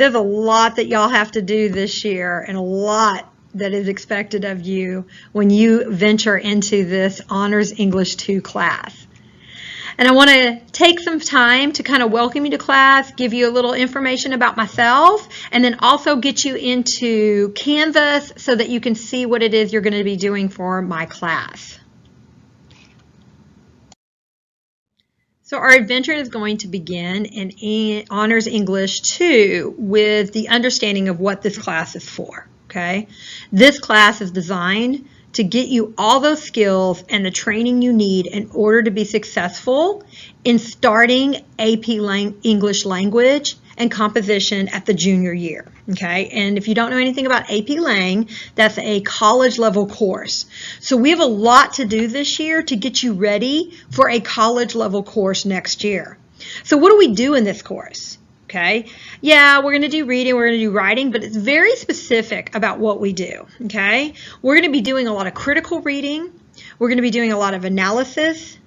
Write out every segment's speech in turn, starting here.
There's a lot that y'all have to do this year and a lot that is expected of you when you venture into this Honors English 2 class. And I want to take some time to kind of welcome you to class, give you a little information about myself, and then also get you into Canvas so that you can see what it is you're going to be doing for my class. So our adventure is going to begin in Honors English 2 with the understanding of what this class is for, okay? This class is designed to get you all those skills and the training you need in order to be successful in starting AP English language and composition at the junior year, okay? And if you don't know anything about AP Lang, that's a college level course. So we have a lot to do this year to get you ready for a college level course next year. So what do we do in this course? Okay, yeah, we're going to do reading, we're going to do writing, but it's very specific about what we do, okay? We're going to be doing a lot of critical reading, we're going to be doing a lot of analysis,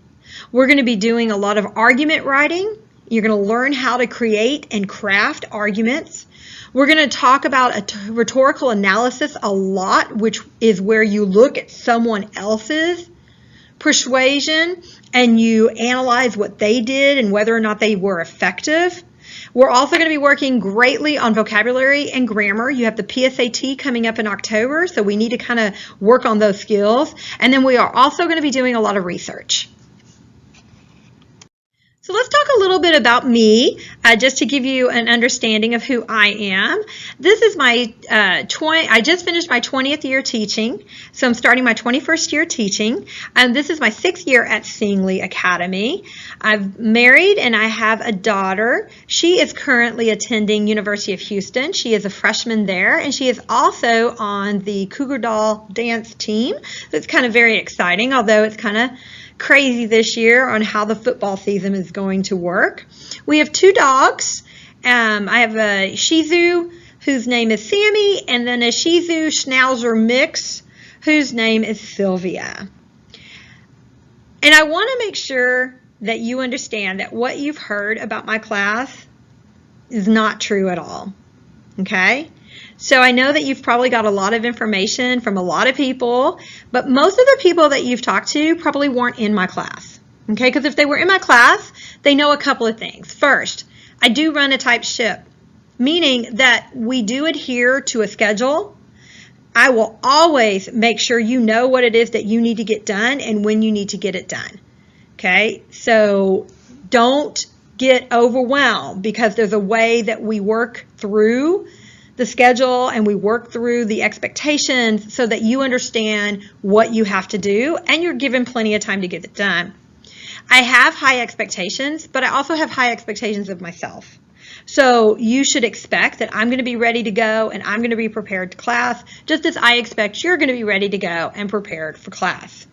we're going to be doing a lot of argument writing. You're going to learn how to create and craft arguments. We're going to talk about a rhetorical analysis a lot, which is where you look at someone else's persuasion and you analyze what they did and whether or not they were effective. We're also going to be working greatly on vocabulary and grammar. You have the PSAT coming up in October, so we need to kind of work on those skills. And then we are also going to be doing a lot of research. So let's talk a little bit about me, just to give you an understanding of who I am. This is my I just finished my 20th year teaching, so I'm starting my 21st year teaching. This is my 6th year at Singley Academy. I've married and I have a daughter. She is currently attending University of Houston. She is a freshman there, and she is also on the Cougar Doll dance team. So it's kind of very exciting, although it's kind of crazy this year on how the football season is going to work. We have 2 dogs. I have a Shih Tzu whose name is Sammy, and then a Shih Tzu Schnauzer mix whose name is Sylvia. And I want to make sure that you understand that what you've heard about my class is not true at all. Okay? So I know that you've probably got a lot of information from a lot of people, but most of the people that you've talked to probably weren't in my class, okay? Because if they were in my class, they know a couple of things. First, I do run a type ship, meaning that we do adhere to a schedule. I will always make sure you know what it is that you need to get done and when you need to get it done, okay? So don't get overwhelmed because there's a way that we work through the schedule and we work through the expectations so that you understand what you have to do and you're given plenty of time to get it done. I have high expectations, but I also have high expectations of myself. So you should expect that I'm going to be ready to go and I'm going to be prepared to class, just as I expect you're going to be ready to go and prepared for class.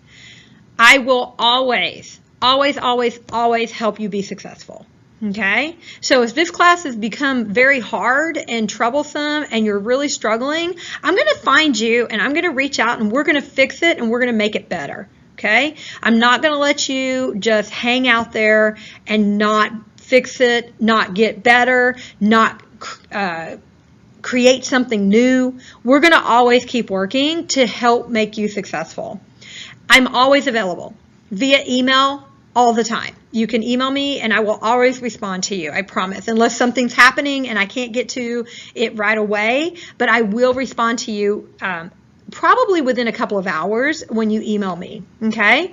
I will always, always, always, always help you be successful. Okay, so if this class has become very hard and troublesome and you're really struggling, I'm going to find you and I'm going to reach out and we're going to fix it and we're going to make it better. Okay, I'm not going to let you just hang out there and not fix it, not get better, not create something new. We're going to always keep working to help make you successful. I'm always available via email all the time. You can email me and I will always respond to you, I promise, unless something's happening and I can't get to it right away, but I will respond to you probably within a couple of hours when you email me, okay?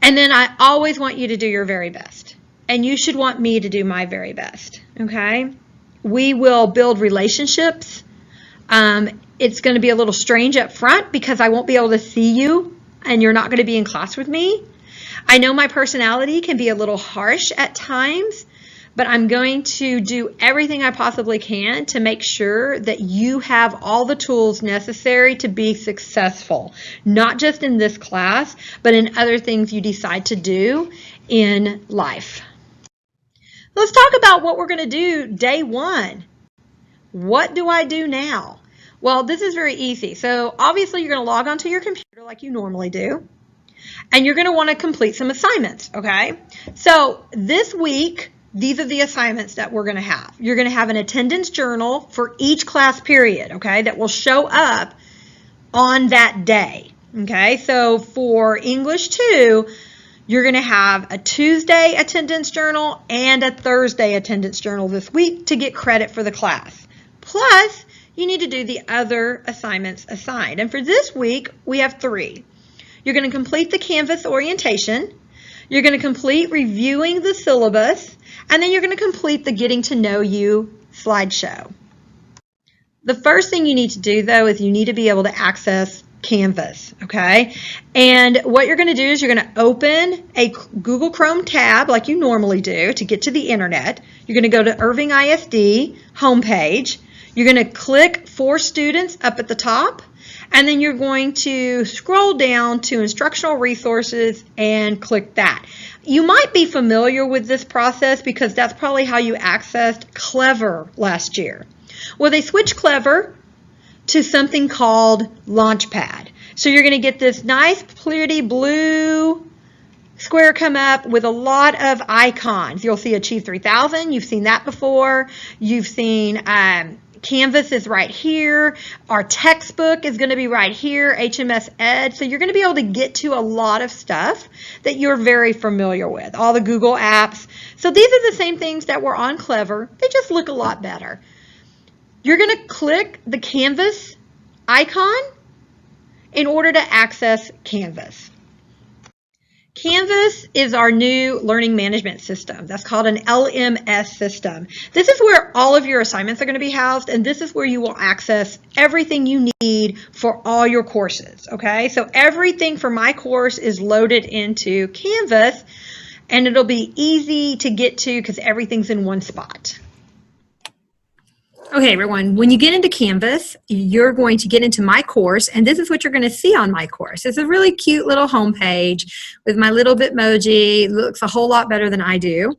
And then I always want you to do your very best, and you should want me to do my very best, okay? We will build relationships. It's going to be a little strange up front because I won't be able to see you and you're not going to be in class with me. I know my personality can be a little harsh at times, but I'm going to do everything I possibly can to make sure that you have all the tools necessary to be successful, not just in this class, but in other things you decide to do in life. Let's talk about what we're going to do day 1. What do I do now? Well, this is very easy. So obviously you're going to log onto your computer like you normally do. And you're going to want to complete some assignments, okay? So this week, these are the assignments that we're going to have. You're going to have an attendance journal for each class period, okay, that will show up on that day, okay? So for English 2, you're going to have a Tuesday attendance journal and a Thursday attendance journal this week to get credit for the class. Plus, you need to do the other assignments assigned. And for this week, we have 3. You're going to complete the Canvas orientation. You're going to complete reviewing the syllabus. And then you're going to complete the Getting to Know You slideshow. The first thing you need to do, though, is you need to be able to access Canvas, okay? And what you're going to do is you're going to open a Google Chrome tab like you normally do to get to the internet. You're going to go to Irving ISD homepage. You're going to click For Students up at the top, and then you're going to scroll down to Instructional Resources and click that. You might be familiar with this process because that's probably how you accessed Clever last year. Well, they switched Clever to something called Launchpad. So you're going to get this nice, pretty blue square come up with a lot of icons. You'll see Achieve 3000. You've seen that before. You've seen Canvas is right here. Our textbook is going to be right here, HMS Ed. So you're going to be able to get to a lot of stuff that you're very familiar with, all the Google apps. So these are the same things that were on Clever. They just look a lot better. You're going to click the Canvas icon in order to access Canvas. Canvas is our new learning management system. That's called an LMS system. This is where all of your assignments are going to be housed, and this is where you will access everything you need for all your courses, okay? So everything for my course is loaded into Canvas, and it'll be easy to get to because everything's in one spot. Okay, everyone, when you get into Canvas, you're going to get into My Course, and this is what you're going to see on My Course. It's a really cute little homepage with my little Bitmoji. It looks a whole lot better than I do.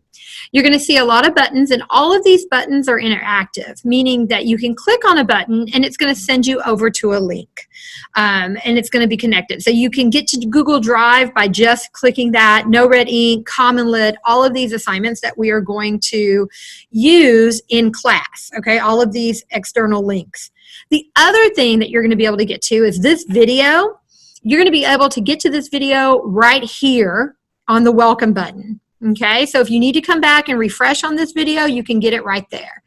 You're going to see a lot of buttons, and all of these buttons are interactive, meaning that you can click on a button, and it's going to send you over to a link, and it's going to be connected. So you can get to Google Drive by just clicking that, No Red Ink, Common Lit, all of these assignments that we are going to use in class, okay, all of these external links. The other thing that you're going to be able to get to is this video. You're going to be able to get to this video right here on the welcome button. Okay, so if you need to come back and refresh on this video, you can get it right there.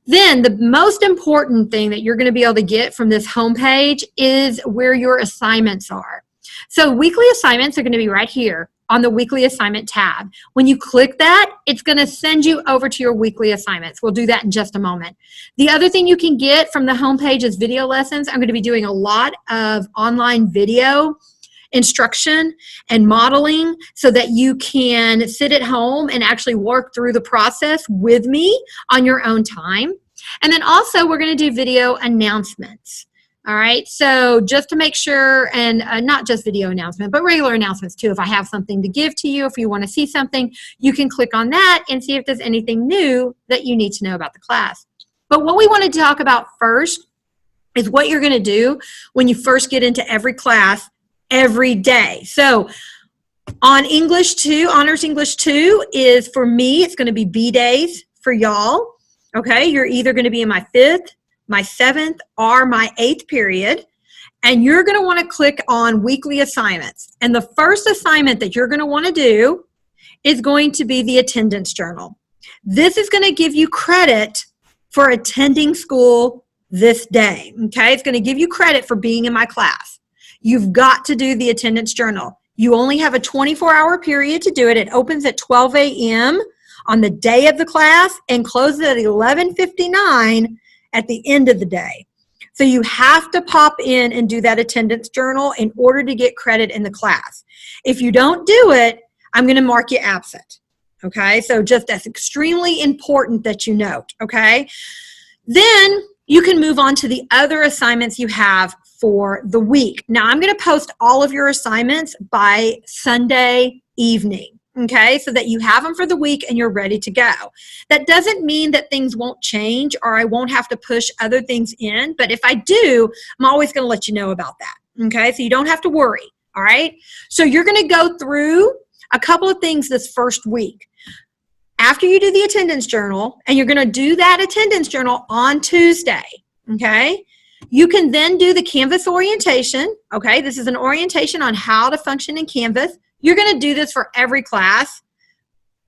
Then the most important thing that you're going to be able to get from this homepage is where your assignments are. So weekly assignments are going to be right here on the weekly assignment tab. When you click that, it's going to send you over to your weekly assignments. We'll do that in just a moment. The other thing you can get from the homepage is video lessons. I'm going to be doing a lot of online video instruction and modeling so that you can sit at home and actually work through the process with me on your own time. And then also we're going to do video announcements. All right, so just to make sure, and not just video announcement, but regular announcements too. If I have something to give to you, if you want to see something, you can click on that and see if there's anything new that you need to know about the class. But what we want to talk about first is what you're going to do when you first get into every class every day. So on English 2, Honors English 2 is, for me, it's going to be B days for y'all. Okay, you're either going to be in my 5th, my 7th, or my 8th period, and you're going to want to click on weekly assignments. And the first assignment that you're going to want to do is going to be the attendance journal. This is going to give you credit for attending school this day. Okay, it's going to give you credit for being in my class. You've got to do the attendance journal. You only have a 24-hour period to do it. It opens at 12 a.m. on the day of the class and closes at 11:59 at the end of the day. So you have to pop in and do that attendance journal in order to get credit in the class. If you don't do it, I'm going to mark you absent. Okay, so just that's extremely important that you note. Okay, then you can move on to the other assignments you have for the week. Now, I'm going to post all of your assignments by Sunday evening, okay, so that you have them for the week and you're ready to go. That doesn't mean that things won't change or I won't have to push other things in, but if I do, I'm always going to let you know about that, okay, so you don't have to worry, all right? So you're going to go through a couple of things this first week. after you do the attendance journal, and you're going to do that attendance journal on Tuesday, okay? You can then do the Canvas orientation, okay? This is an orientation on how to function in Canvas. You're going to do this for every class.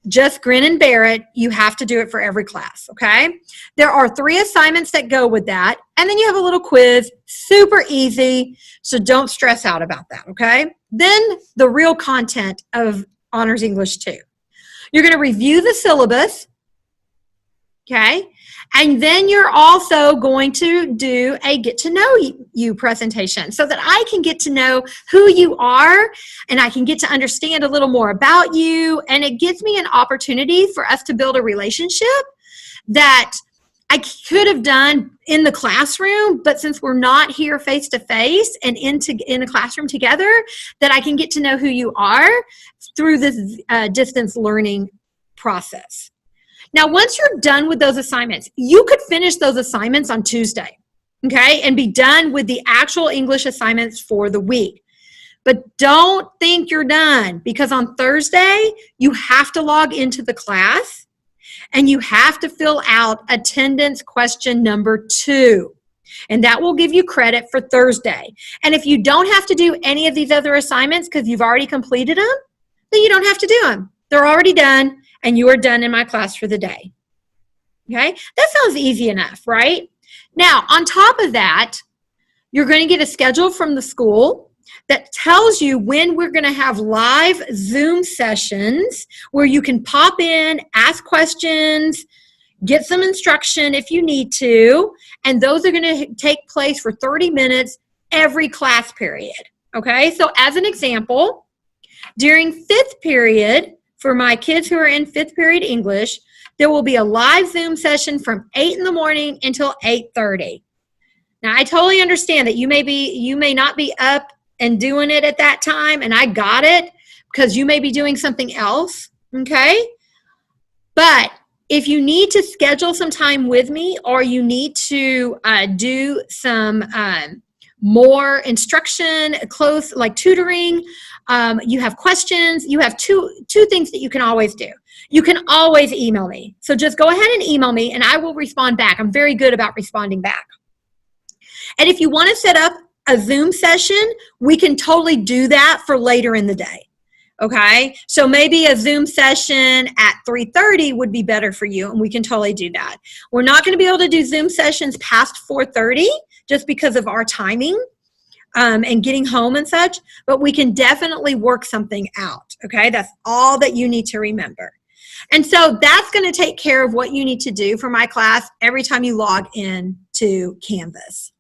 Just grin and bear it. You have to do it for every class, okay? There are 3 assignments that go with that, and then you have a little quiz, super easy, so don't stress out about that, okay? Then the real content of Honors English 2. You're going to review the syllabus, okay? And then you're also going to do a get to know you presentation so that I can get to know who you are and I can get to understand a little more about you. And it gives me an opportunity for us to build a relationship that I could have done in the classroom, but since we're not here face to face and in a classroom together, that I can get to know who you are through this distance learning process. Now, once you're done with those assignments, you could finish those assignments on Tuesday, okay, and be done with the actual English assignments for the week. But don't think you're done, because on Thursday, you have to log into the class and you have to fill out attendance question number 2. And that will give you credit for Thursday. And if you don't have to do any of these other assignments because you've already completed them, then you don't have to do them. They're already done. And you are done in my class for the day. Okay? That sounds easy enough, right? Now, on top of that, you're going to get a schedule from the school that tells you when we're going to have live Zoom sessions where you can pop in, ask questions, get some instruction if you need to, and those are going to take place for 30 minutes every class period. Okay? So as an example, during 5th period, for my kids who are in 5th period English, there will be a live Zoom session from 8 in the morning until 8:30. Now, I totally understand that you may not be up and doing it at that time, and I got it because you may be doing something else, okay? But if you need to schedule some time with me or you need to do some more instruction, close like tutoring, you have questions, you have two things that you can always do. You can always email me. So just go ahead and email me and I will respond back. I'm very good about responding back. And if you want to set up a Zoom session, we can totally do that for later in the day. Okay? So maybe a Zoom session at 3:30 would be better for you, and we can totally do that. We're not going to be able to do Zoom sessions past 4:30 just because of our timing. And getting home and such, but we can definitely work something out, okay? That's all that you need to remember. And so that's going to take care of what you need to do for my class every time you log in to Canvas.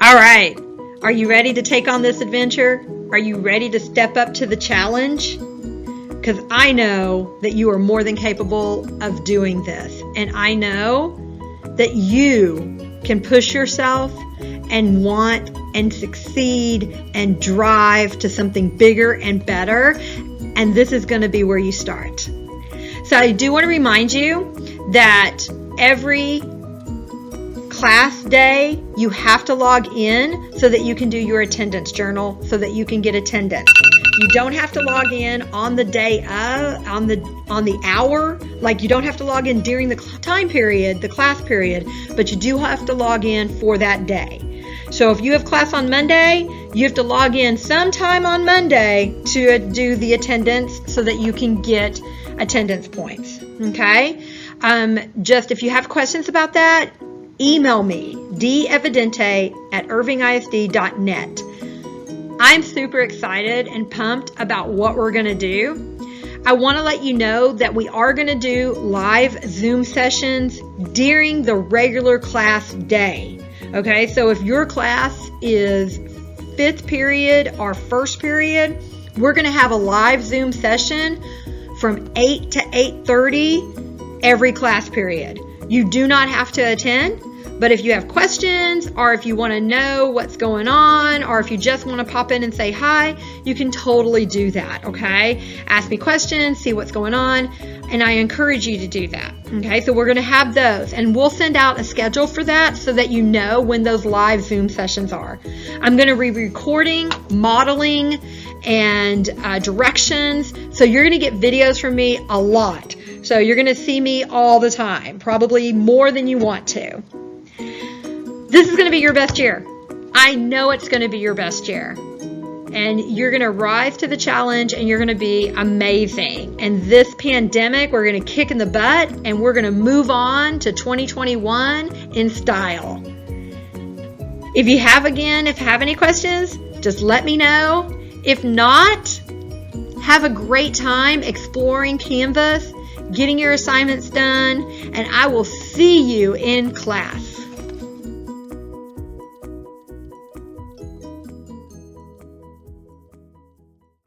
All right. Are you ready to take on this adventure? Are you ready to step up to the challenge? Because I know that you are more than capable of doing this. And I know that you can push yourself and want and succeed and drive to something bigger and better. And this is going to be where you start. So I do want to remind you that every class day, you have to log in so that you can do your attendance journal so that you can get attendance. You don't have to log in on the day of, on the hour, like you don't have to log in during the time period, the class period, but you do have to log in for that day. So if you have class on Monday, you have to log in sometime on Monday to do the attendance so that you can get attendance points, okay? Just if you have questions about that, email me, devidente@irvingisd.net. I'm super excited and pumped about what we're going to do. I want to let you know that we are going to do live Zoom sessions during the regular class day. Okay, so if your class is 5th period or 1st period, we're going to have a live Zoom session from 8 to 8:30 every class period. You do not have to attend, But if you have questions, or if you want to know what's going on, or if you just want to pop in and say hi, you can totally do that, okay? Ask me questions, see what's going on, and I encourage you to do that, okay? So we're going to have those, and we'll send out a schedule for that so that you know when those live Zoom sessions are. I'm going to be recording, modeling, and directions, so you're going to get videos from me a lot. So you're going to see me all the time, probably more than you want to. This is going to be your best year. I know it's going to be your best year. And you're going to rise to the challenge, and you're going to be amazing. And this pandemic, we're going to kick in the butt, and we're going to move on to 2021 in style. If you have any questions, just let me know. If not, have a great time exploring Canvas, getting your assignments done, and I will see you in class.